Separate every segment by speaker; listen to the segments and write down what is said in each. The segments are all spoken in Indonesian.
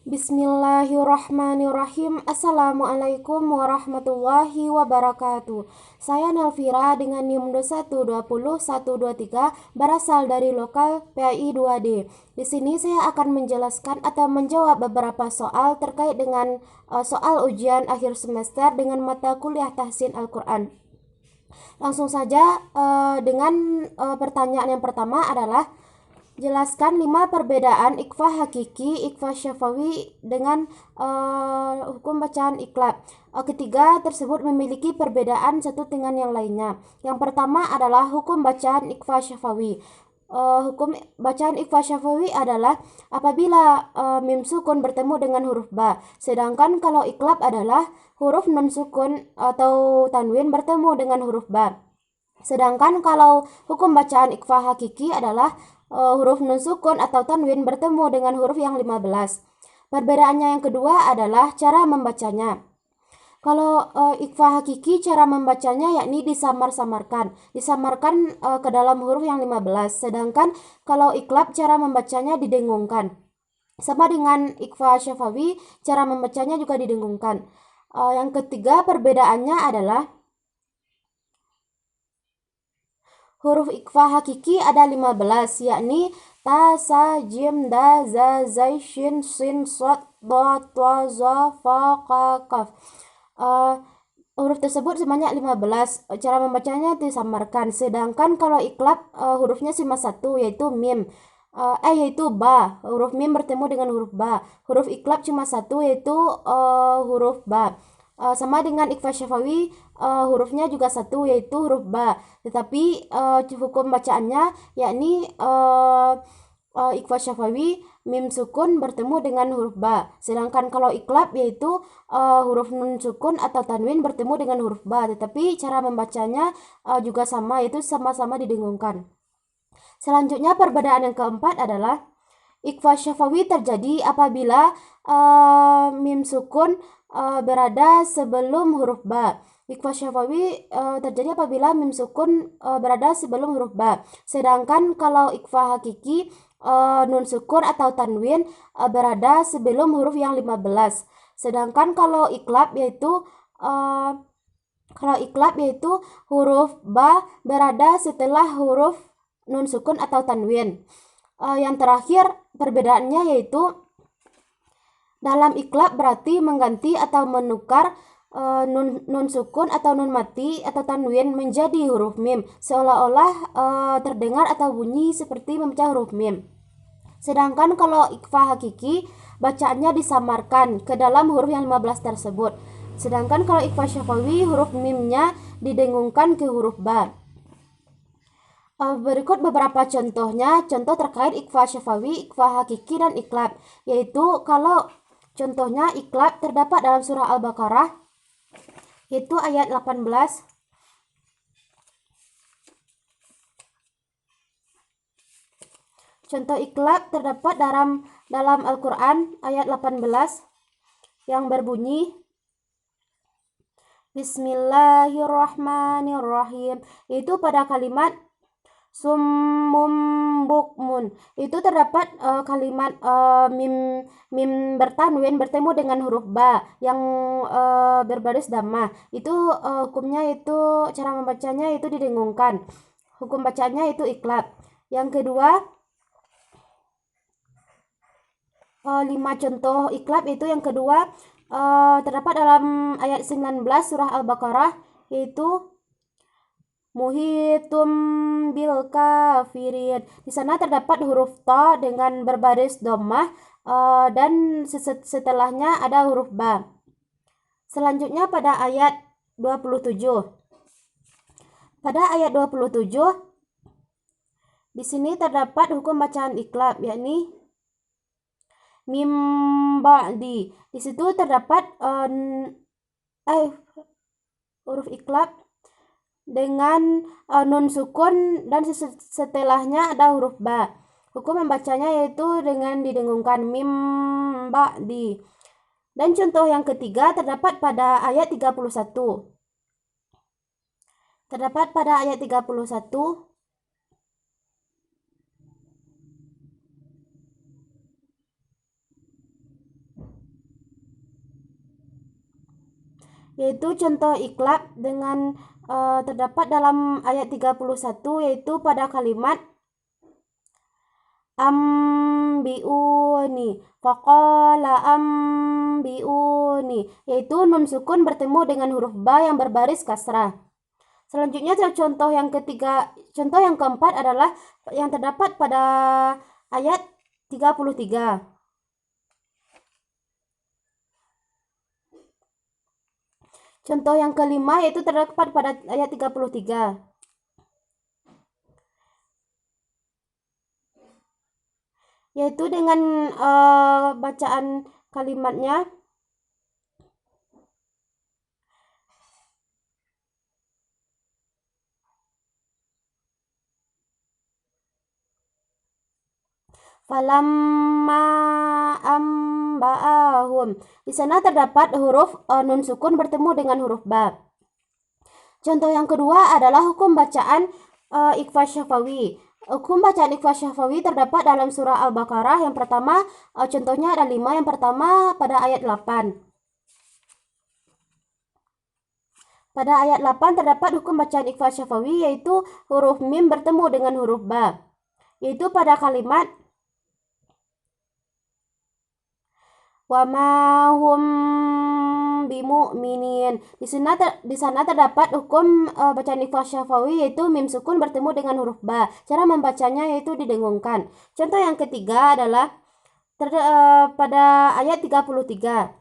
Speaker 1: Bismillahirrahmanirrahim. Assalamualaikum warahmatullahi wabarakatuh. Saya Nelvira dengan NIM 2120123 berasal dari lokal PAI 2D. Di sini saya akan menjelaskan atau menjawab beberapa soal terkait dengan soal ujian akhir semester dengan mata kuliah Tahsin Al-Quran. Langsung saja dengan pertanyaan yang pertama adalah jelaskan 5 perbedaan ikhfa hakiki, ikhfa syafawi dengan hukum bacaan iklab. Ketiga tersebut memiliki perbedaan satu dengan yang lainnya. Yang pertama adalah hukum bacaan ikhfa syafawi. Hukum bacaan ikhfa syafawi adalah apabila mim sukun bertemu dengan huruf ba. Sedangkan kalau iklab adalah huruf non sukun atau tanwin bertemu dengan huruf ba. Sedangkan kalau hukum bacaan ikhfa hakiki adalah huruf nun sukun atau tanwin bertemu dengan huruf yang 15. Perbedaannya yang kedua adalah cara membacanya. Kalau ikhfa hakiki cara membacanya yakni disamar-samarkan ke dalam huruf yang 15. Sedangkan kalau iklab cara membacanya didengungkan. Sama dengan ikhfa syafawi cara membacanya juga didengungkan. Yang ketiga perbedaannya adalah huruf ikhfa hakiki ada 15, yakni ta, sa, jim, da, za, zai, shin, sin, sod, do, to, zo, fa, ka, kaf. Huruf tersebut sebanyak 15. Cara membacanya disamarkan. Sedangkan kalau iklab hurufnya cuma satu, yaitu mim. Yaitu ba. Huruf mim bertemu dengan huruf ba. Huruf iklab cuma satu, yaitu huruf ba. Sama dengan ikhfa syafawi, hurufnya juga satu, yaitu huruf ba. Tetapi hukum bacaannya yakni ikhfa syafawi mim sukun bertemu dengan huruf ba. Sedangkan kalau iklab yaitu huruf nun sukun atau tanwin bertemu dengan huruf ba. Tetapi cara membacanya juga sama, yaitu sama-sama didengungkan. Selanjutnya perbedaan yang keempat adalah ikhfa syafawi terjadi apabila mim sukun berada sebelum huruf ba. Ikhfa syafawi terjadi apabila mim sukun berada sebelum huruf ba. Sedangkan kalau ikhfa hakiki nun sukun atau tanwin berada sebelum huruf yang 15. Sedangkan kalau iklab yaitu huruf ba berada setelah huruf nun sukun atau tanwin. Yang terakhir perbedaannya yaitu dalam iklab berarti mengganti atau menukar nun sukun atau nun mati atau tanwin menjadi huruf mim, seolah-olah terdengar atau bunyi seperti membaca huruf mim. Sedangkan kalau ikhfa hakiki bacaannya disamarkan ke dalam huruf yang 15 tersebut. Sedangkan kalau ikhfa syafawi huruf mimnya didengungkan ke huruf ba. Berikut beberapa contohnya, contoh terkait ikhfa syafawi, ikhfa hakiki, dan iklab. Yaitu kalau contohnya iklab terdapat dalam surah Al-Baqarah, yaitu ayat 18. Contoh iklab terdapat dalam Al-Quran ayat 18 yang berbunyi Bismillahirrahmanirrahim. Itu pada kalimat summum bukmun itu terdapat kalimat mim bertanwin bertemu dengan huruf ba yang berbaris dhammah. Itu hukumnya itu cara membacanya itu didengungkan. Hukum bacanya itu iklab. Yang kedua 5 contoh iklab itu yang kedua terdapat dalam ayat 19 surah Al-Baqarah, yaitu muhitum bil kafirin. Di sana terdapat huruf ta dengan berbaris dhammah dan setelahnya ada huruf ba. Selanjutnya pada ayat 27. Pada ayat 27 di sini terdapat hukum bacaan iklab, yakni mim ba'di. Di situ terdapat huruf iklab dengan nun sukun dan setelahnya ada huruf ba. Hukum membacanya yaitu dengan didengungkan mim ba'di. Dan contoh yang ketiga terdapat pada ayat 31. Terdapat pada ayat 31 yaitu contoh iklab dengan terdapat dalam ayat 31, yaitu pada kalimat ambiuni, faqala ambiuni, yaitu nun sukun bertemu dengan huruf ba yang berbaris kasrah. Selanjutnya contoh yang keempat adalah yang terdapat pada ayat 33. Contoh yang kelima yaitu terdapat pada ayat 33. Yaitu dengan bacaan kalimatnya falamma amba'ahum. Di sana terdapat huruf nun sukun bertemu dengan huruf ba. Contoh yang kedua adalah hukum bacaan ikhfa syafawi. Hukum bacaan ikhfa syafawi terdapat dalam surah Al-Baqarah. Yang pertama, contohnya ada 5. Yang pertama pada ayat 8. Pada ayat 8 terdapat hukum bacaan ikhfa syafawi, yaitu huruf mim bertemu dengan huruf ba, yaitu pada kalimat wa ma hum bimu'minin. Di sana terdapat hukum bacaan ikhfa syafawi, yaitu mim sukun bertemu dengan huruf ba. Cara membacanya yaitu didengungkan. Contoh yang ketiga adalah pada ayat 33,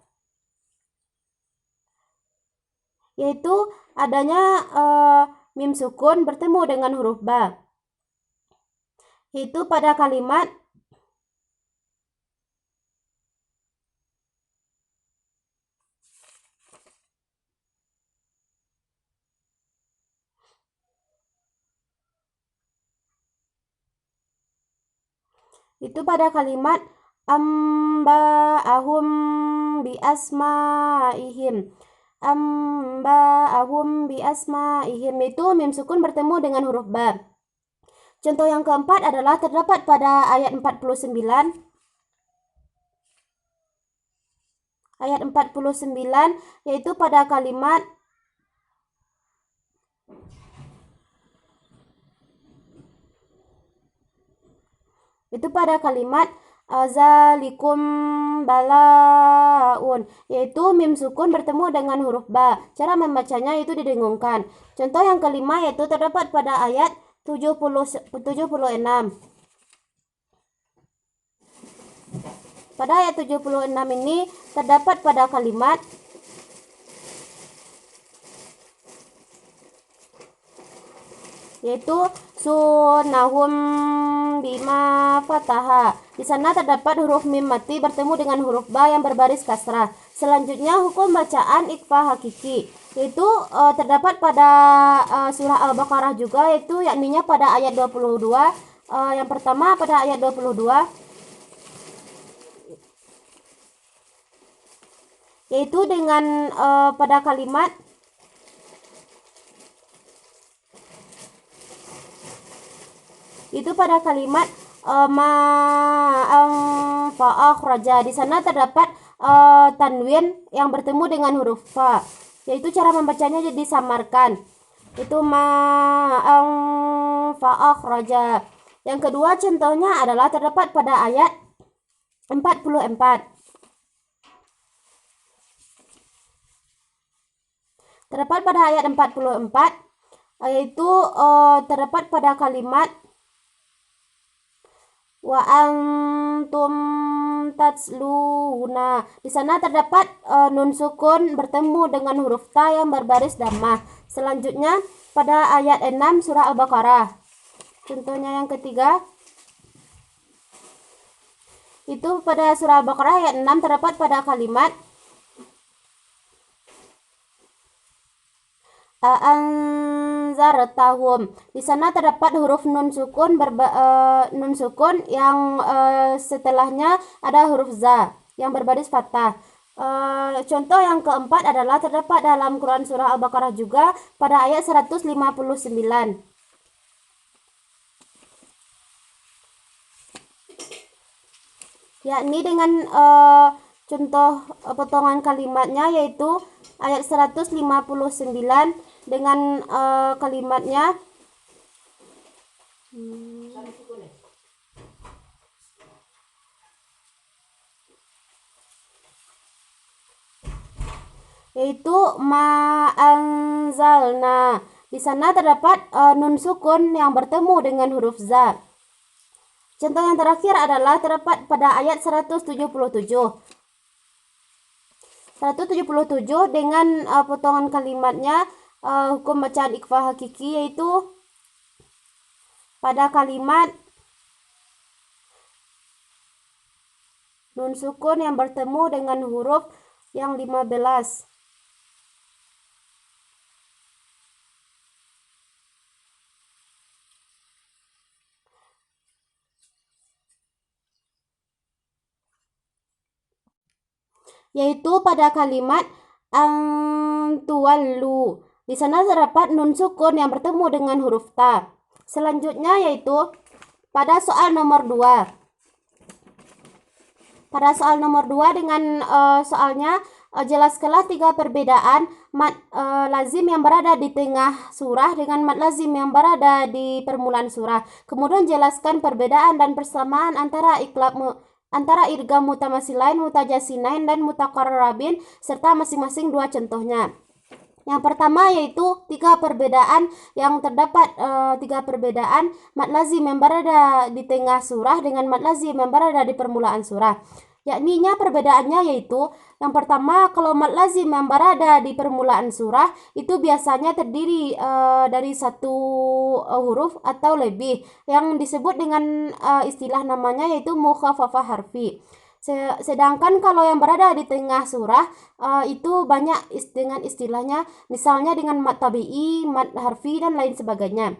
Speaker 1: yaitu adanya mim sukun bertemu dengan huruf ba, yaitu pada kalimat amba'ahum bi asma'ihim. Amba'ahum bi asma'ihim, itu mim sukun bertemu dengan huruf ba. Contoh yang keempat adalah terdapat pada ayat 49. Ayat 49 yaitu pada kalimat zalikum balaun, yaitu mim sukun bertemu dengan huruf ba. Cara membacanya itu didengungkan. Contoh yang kelima yaitu terdapat pada ayat 76. Pada ayat 76 ini terdapat pada kalimat yaitu sunahum bima fataha. Di sana terdapat huruf mim mati bertemu dengan huruf ba yang berbaris kasrah. Selanjutnya hukum bacaan ikhfa hakiki, yaitu terdapat pada surah Al-Baqarah juga, yaitu yakninya pada ayat 22. Yang pertama pada ayat 22, yaitu dengan pada kalimat fa'akhraja. Di sana terdapat tanwin yang bertemu dengan huruf fa, yaitu cara membacanya jadi disamarkan, itu fa'akhraja. Yang kedua contohnya adalah terdapat pada ayat 44. Terdapat pada ayat 44, yaitu terdapat pada kalimat wa antum tatsluna. Di sana terdapat nun sukun bertemu dengan huruf ta yang berbaris dhammah. Selanjutnya pada ayat 6 surah Al-Baqarah. Contohnya yang ketiga itu pada surah Al-Baqarah ayat 6 terdapat pada kalimat anzartahum. Di sana terdapat huruf nun sukun yang setelahnya ada huruf za yang berbaris fathah. Contoh yang keempat adalah terdapat dalam Quran surah Al-Baqarah juga pada ayat 159, yakni dengan contoh potongan kalimatnya yaitu ayat 159 dengan kalimatnya yaitu ma anzalna. Di sana terdapat nun sukun yang bertemu dengan huruf za. Contoh yang terakhir adalah terdapat pada ayat 177. 177 dengan potongan kalimatnya hukum bacaan ikhfa hakiki, yaitu pada kalimat nun sukun yang bertemu dengan huruf yang 15. Yaitu pada kalimat antuallu. Di sana terdapat nun sukun yang bertemu dengan huruf ta. Selanjutnya yaitu pada soal nomor 2. Pada soal nomor 2 dengan soalnya jelaskanlah 3 perbedaan mad lazim yang berada di tengah surah dengan mad lazim yang berada di permulaan surah. Kemudian jelaskan perbedaan dan persamaan antara idgham mutamasilain, mutajasinain, dan mutaqarrabin serta masing-masing 2 contohnya. Yang pertama yaitu 3 perbedaan yang terdapat 3 perbedaan mad lazim yang berada di tengah surah dengan mad lazim yang berada di permulaan surah. Yakninya perbedaannya yaitu yang pertama, kalau mad lazim yang berada di permulaan surah itu biasanya terdiri dari 1 huruf atau lebih yang disebut dengan istilah namanya yaitu mukhaffafah harfi. Sedangkan kalau yang berada di tengah surah itu banyak dengan istilahnya, misalnya dengan mad tabi'i, mad harfi, dan lain sebagainya.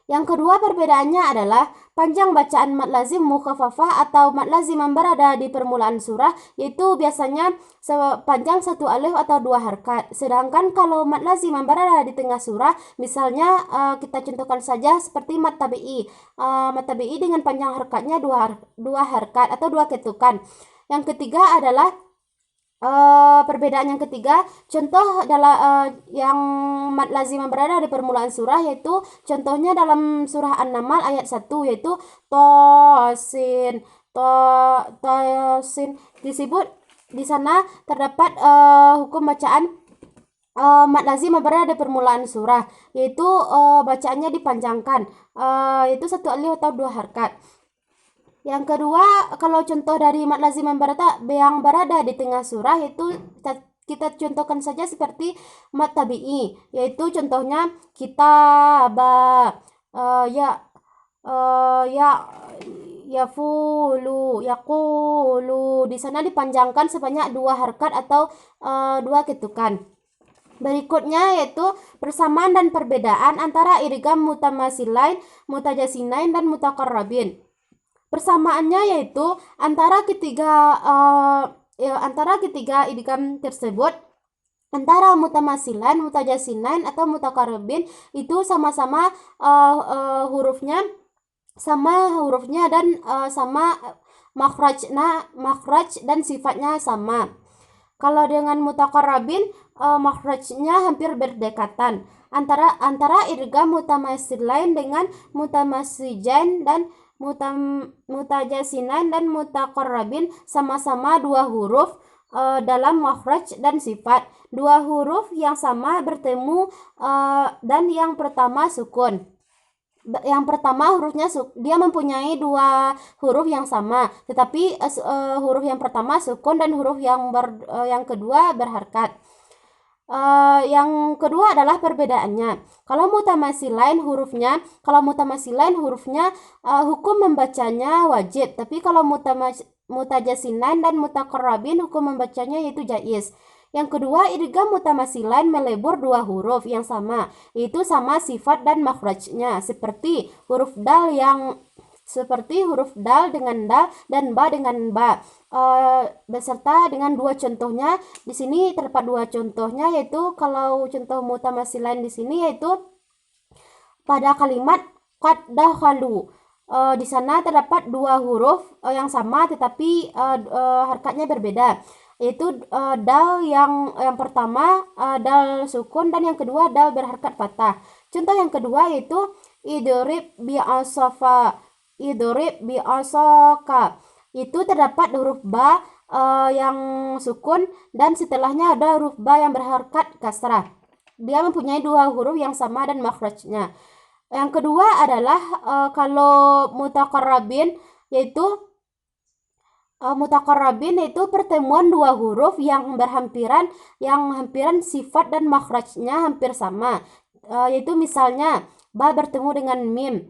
Speaker 1: Yang kedua perbedaannya adalah panjang bacaan mad lazim mukhaffafah atau mad lazim yang berada di permulaan surah, yaitu biasanya sepanjang 1 alif atau 2 harkat. Sedangkan kalau mad lazim yang berada di tengah surah, misalnya kita contohkan saja seperti mad tabi'i. Mad tabi'i dengan panjang harkatnya 2 harkat atau 2 ketukan. Yang ketiga adalah perbedaan yang ketiga, contoh dalam yang mad lazim yang berada di permulaan surah, yaitu contohnya dalam surah An-Naml ayat 1 yaitu tosin. Disebut di sana terdapat hukum bacaan mad lazim yang berada di permulaan surah, yaitu bacaannya dipanjangkan, yaitu 1 alif atau 2 harkat. Yang kedua, kalau contoh dari mad lazim yang berada di tengah surah itu kita contohkan saja seperti mad tabi'i, yaitu contohnya kitaba, yafulu, yaqulu. Di sana dipanjangkan sebanyak 2 harkat atau 2 ketukan. Berikutnya yaitu persamaan dan perbedaan antara idgham mutamasilain, mutajasinain, dan mutaqarrabin. Persamaannya yaitu antara ketiga idgham tersebut, antara mutamasilan, mutajasinain, atau mutaqarrabin itu sama-sama hurufnya dan sama makhraj dan sifatnya sama. Kalau dengan mutaqarrabin makhrajnya hampir berdekatan antara idgham mutamasilain dengan mutamasijan dan mutajasinan dan mutaqarrabin sama-sama 2 huruf dalam makhraj dan sifat. 2 huruf yang sama bertemu dan yang pertama sukun. Yang pertama hurufnya dia mempunyai 2 huruf yang sama, tetapi huruf yang pertama sukun dan huruf yang kedua berharkat. Yang kedua adalah perbedaannya. Kalau mutamasilain hurufnya hukum membacanya wajib, tapi kalau mutajasinain dan mutaqarrabin hukum membacanya yaitu jaiz. Yang kedua, idgham mutamasilain melebur 2 huruf yang sama, yaitu sama sifat dan makhrajnya, seperti huruf dal dengan dal dan ba dengan ba. Beserta dengan 2 contohnya. Di sini terdapat 2 contohnya, yaitu kalau contoh mutamasilain di sini yaitu pada kalimat qad dakhalu. Di sana terdapat 2 huruf yang sama tetapi harkatnya berbeda. Itu dal yang pertama dal sukun dan yang kedua dal berharakat fathah. Contoh yang kedua yaitu idrib bi asofa, idrib bi asoka. Itu terdapat huruf ba yang sukun dan setelahnya ada huruf ba yang berharakat kasrah. Dia mempunyai dua huruf yang sama dan makhrajnya. Yang kedua adalah kalau mutaqarrabin, yaitu mutaqarrabin itu pertemuan dua huruf yang berhampiran, yang hampiran sifat dan makhrajnya hampir sama. Yaitu misalnya ba bertemu dengan mim,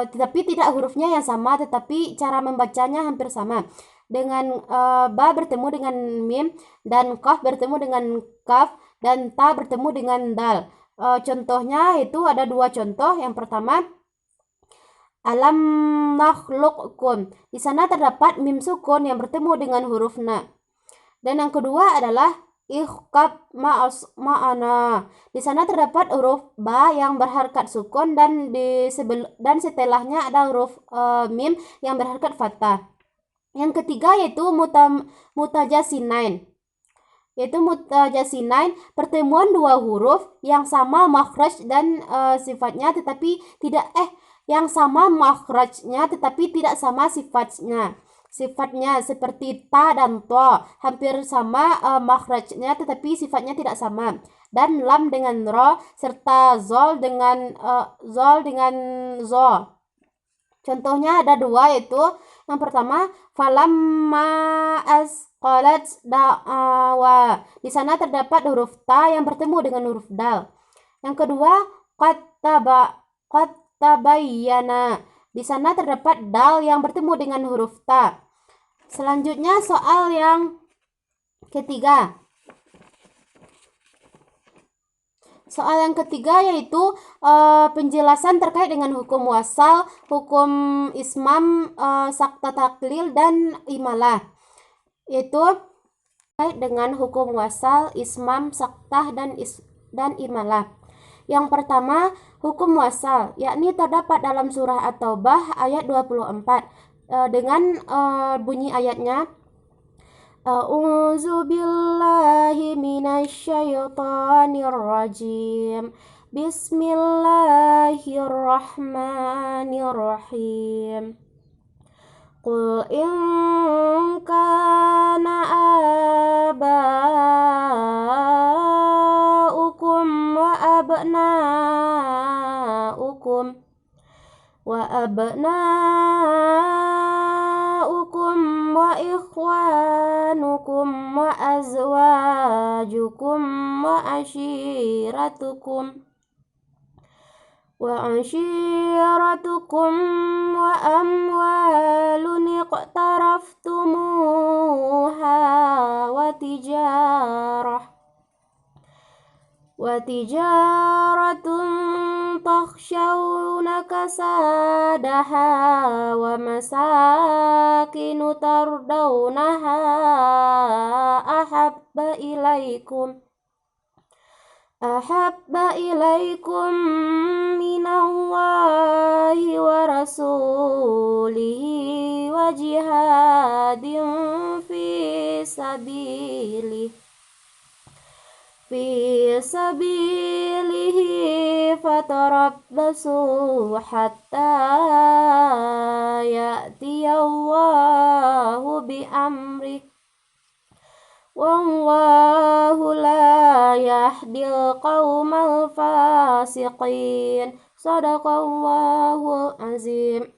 Speaker 1: tetapi tidak hurufnya yang sama, tetapi cara membacanya hampir sama. Dengan ba bertemu dengan mim dan qaf bertemu dengan kaf dan ta bertemu dengan dal. Contohnya itu ada dua contoh. Yang pertama, alam nakhluqkum. Di sana terdapat mim sukun yang bertemu dengan huruf na. Dan yang kedua adalah ikhqab ma'ana. Di sana terdapat huruf ba yang berharakat sukun dan dan setelahnya ada huruf mim yang berharakat fathah. Yang ketiga yaitu mutajasinain. Yaitu mutajasinain, pertemuan dua huruf yang sama makhraj dan sifatnya tetapi tidak yang sama makhrajnya tetapi tidak sama sifatnya. Sifatnya seperti ta dan to hampir sama makhrajnya tetapi sifatnya tidak sama. Dan lam dengan ro serta zol dengan zo. Contohnya ada dua, yaitu yang pertama falamma asqalat da'awa. Di sana terdapat huruf ta yang bertemu dengan huruf dal. Yang kedua qad tabayyana. Di sana terdapat dal yang bertemu dengan huruf ta. Selanjutnya soal yang ketiga. Soal yang ketiga yaitu penjelasan terkait dengan hukum wasal, hukum ismam, sakta taklil, dan imalah. Yaitu terkait dengan hukum wasal, ismam, saktah, dan imalah. Yang pertama, hukum wasal, yakni terdapat dalam surah At-Taubah ayat 24 dengan bunyi ayatnya, A'udzu billahi minasyaitonir rajim. Bismillahirrahmanirrahim. Qul in kana aba'ukum wa abna'ukum wa ikhwanukum wa azwajukum wa ashiratukum wa amwalun iqtaraftumuha wa tijaratun takhshawna kasadaha wa masakinu tardawnaha ahabba ilaikum minallahi wa rasulihi wa jihadin fi sabilihi fatarabbasu hatta ya'tiyallahu bi amrih wallahu la yahdil qaumal fasiqin. Shadaqallahul azim.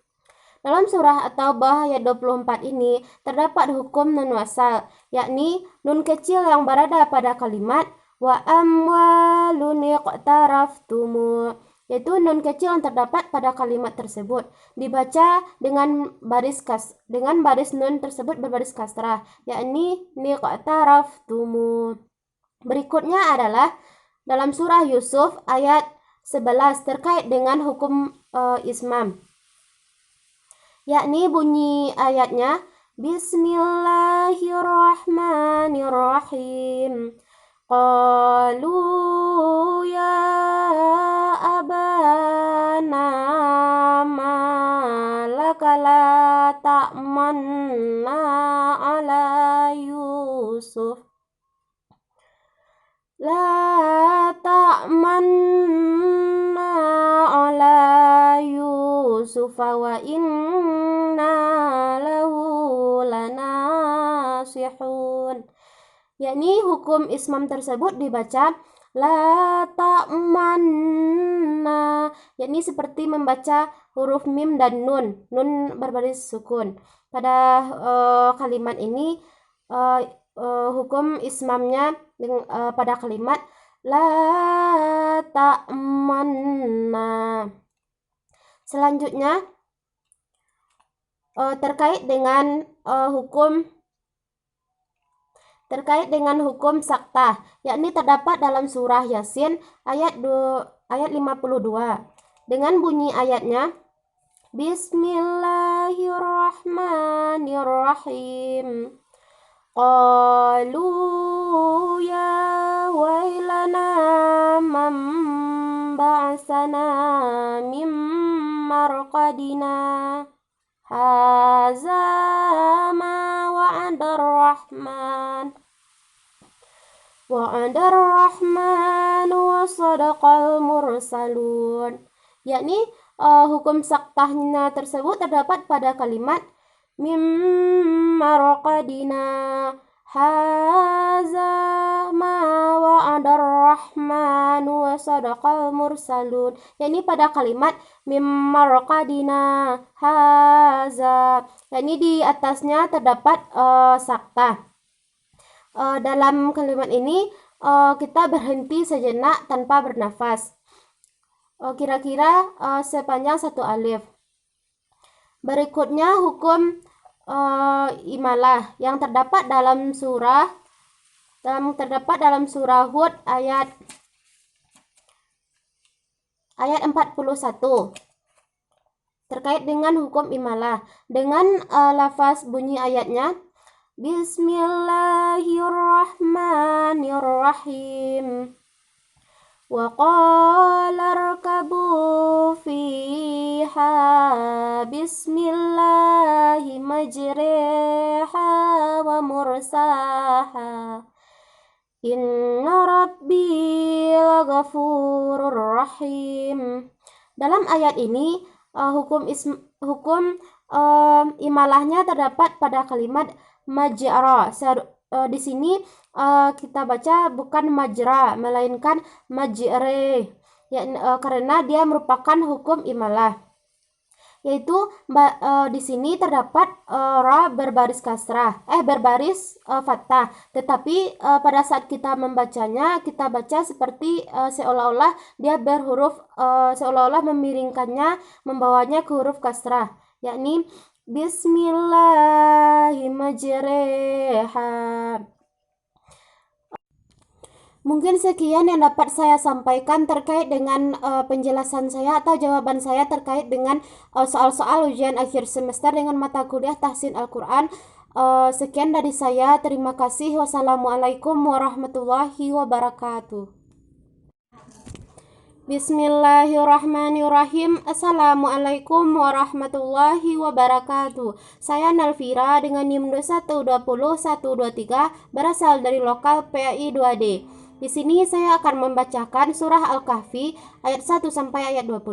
Speaker 1: Dalam surah At-Taubah ayat 24 ini terdapat hukum nun wasal, yakni nun kecil yang berada pada kalimat wa amwalun iqtaraftumu, yaitu nun kecil yang terdapat pada kalimat tersebut dibaca dengan baris nun tersebut berbaris kasrah, yakni niqtaraftumu. Berikutnya adalah dalam surah Yusuf ayat 11 terkait dengan hukum ismam, yakni bunyi ayatnya Bismillahirrahmanirrahim. Qalu ya abana malaka la ta'manna ala Yusuf Yusuf. La ta'manna ala Yusuf wa inna lahu lanasihun. Yakni hukum ismam tersebut dibaca la ta'manna, yakni seperti membaca huruf mim dan nun berbaris sukun. Pada kalimat ini hukum ismamnya pada kalimat la ta'manna. Selanjutnya terkait dengan hukum saktah, yakni terdapat dalam surah Yasin ayat 52 dengan bunyi ayatnya Bismillahirrahmanirrahim. Qalu ya wailana man ba'asana min marqadina haza ma wa'adar rahman wa sadaqal mursalun. Yakni hukum saktahnya tersebut terdapat pada kalimat mim marqadina haza ma wa'adar rahman wa sadaqal mursalun. Yakni pada kalimat mim marqadina haza, yakni di atasnya terdapat saktah. Dalam kalimat ini kita berhenti sejenak tanpa bernafas, kira-kira sepanjang 1 alif. Berikutnya hukum imalah yang terdapat dalam surah Hud ayat 41 terkait dengan hukum imalah dengan lafaz bunyi ayatnya Bismillahirrahmanirrahim. Wa qala rkabu fiha bismillahi majriha wa mursaha inna rabbi laghafurur rahim. Dalam ayat ini hukum imalahnya terdapat pada kalimat majra. Di sini kita baca bukan majra melainkan majre, karena dia merupakan hukum imalah, yaitu di sini terdapat ra berbaris fathah, tetapi pada saat kita membacanya kita baca seperti seolah-olah dia berhuruf seolah-olah memiringkannya, membawanya ke huruf kasrah, yakni Bismillahirrahmanirrahim. Mungkin sekian yang dapat saya sampaikan terkait dengan penjelasan saya atau jawaban saya terkait dengan soal-soal ujian akhir semester dengan mata kuliah Tahsin Al-Quran. Sekian dari saya. Terima kasih. Wassalamualaikum warahmatullahi wabarakatuh. Bismillahirrahmanirrahim. Assalamualaikum warahmatullahi wabarakatuh. Saya Nalfira dengan NIM 120-123 berasal dari lokal PAI 2D. Di sini saya akan membacakan surah Al-Kahfi ayat 1 sampai ayat 20.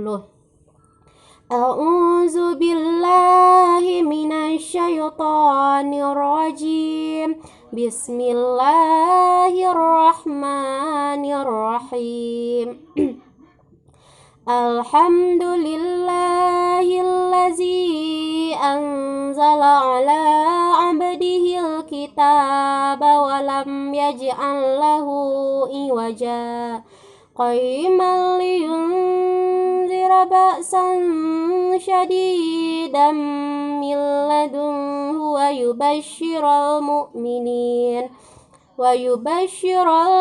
Speaker 1: A'udzu billahi minasyaitonir rajim. Bismillahirrahmanirrahim. Alhamdulillahillazi anzala ala abdihil kitaba wa lam yaj'al lahu iwaja qayyiman liyunzira ba'san syadidan min ladunhu wa yubashshiral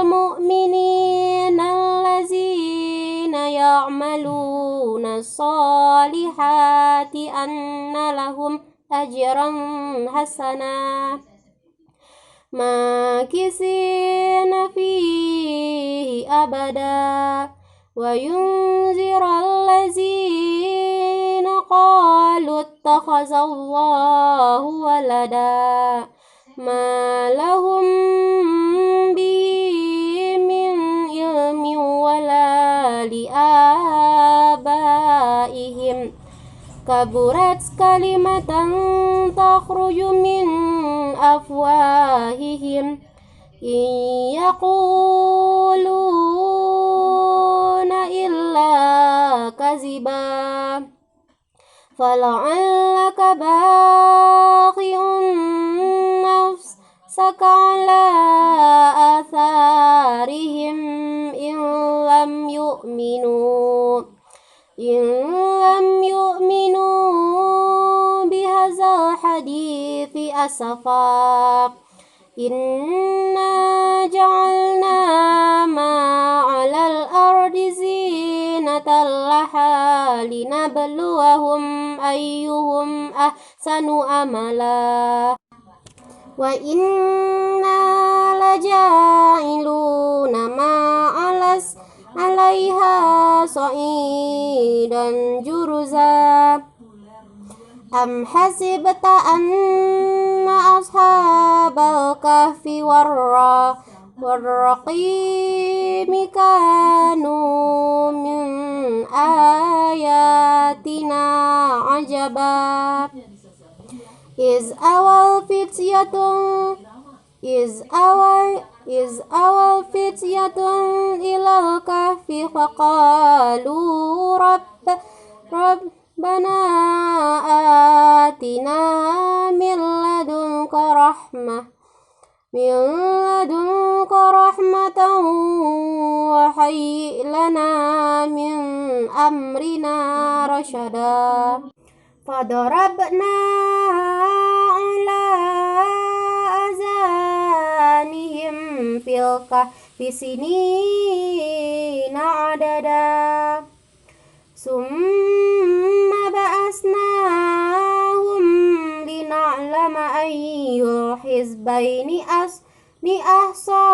Speaker 1: mu'minin allazina ya'maluna salihati anna lahum ajran hasana makisina fihi abada wa yunzira allazina qalu ittakhazallahu walada ma lahum kaburat kalimatan takhruju min afwahihim in yaquluna illa kaziba fala'allaka baqi'un nafsaka ala atharihim in lam yu'minu bihadzal hadithi asafa inna ja'alna ma 'alal ardi zinatan laha linabluwahum ayyuhum ahsanu amala wa inna laja'iluna ma 'alaiha sa'idan juruza am hasibta anna ashabal kahfi warraqimi kanu min ayatina ajaba is awal fityatun ilal kahfi faqalu rabbana atina min ladunka rahmatan wa hayyi' lana min amrina rasyada fadarabna ala azanihim fil kahfi sinina adada summa ba'asnahum lina'lama ayyul hizbaini ahsa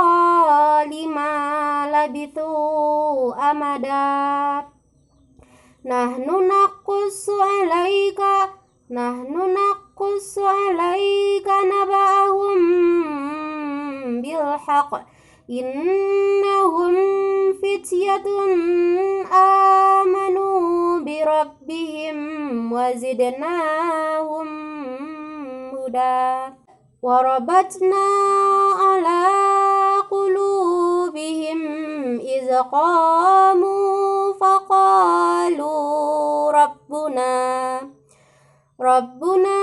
Speaker 1: lima labithu amada nahnu naqussu alaika naba'ahum bilhaq innahum fityatun amanu birabbihim wazidnahum huda warabatna ala qulubihim iz qamu faqalu rabbuna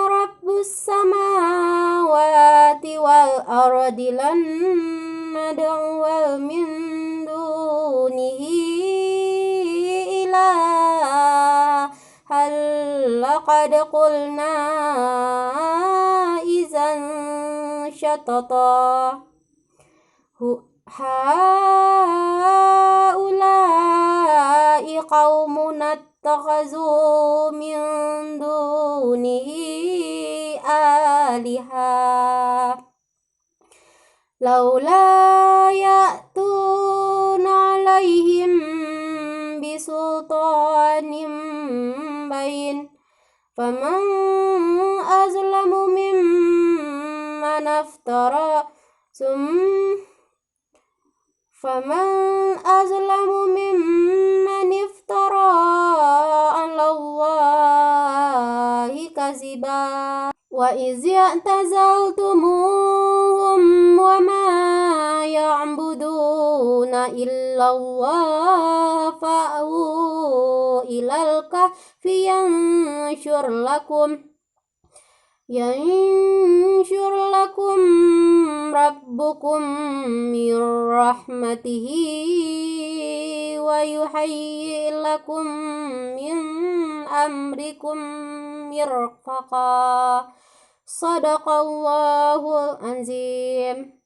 Speaker 1: rabbus samawati wal ardi lan nad'u min dunihi ilahan laqad qulna izan syatata haula'i qaumun attakhazu min dunihi aliha laula ya'tuna alaihim bisultanin bayin faman azlamu mimman aftara ala Allahi kaziba wa iz ya'tazaltumuhum wa ma ya'buduna illa Allah fa'u ilal kahfi yanshur lakum rabbukum min rahmatihi wa yuhayyi lakum min amrikum mirfaqa sadaqallahul azim.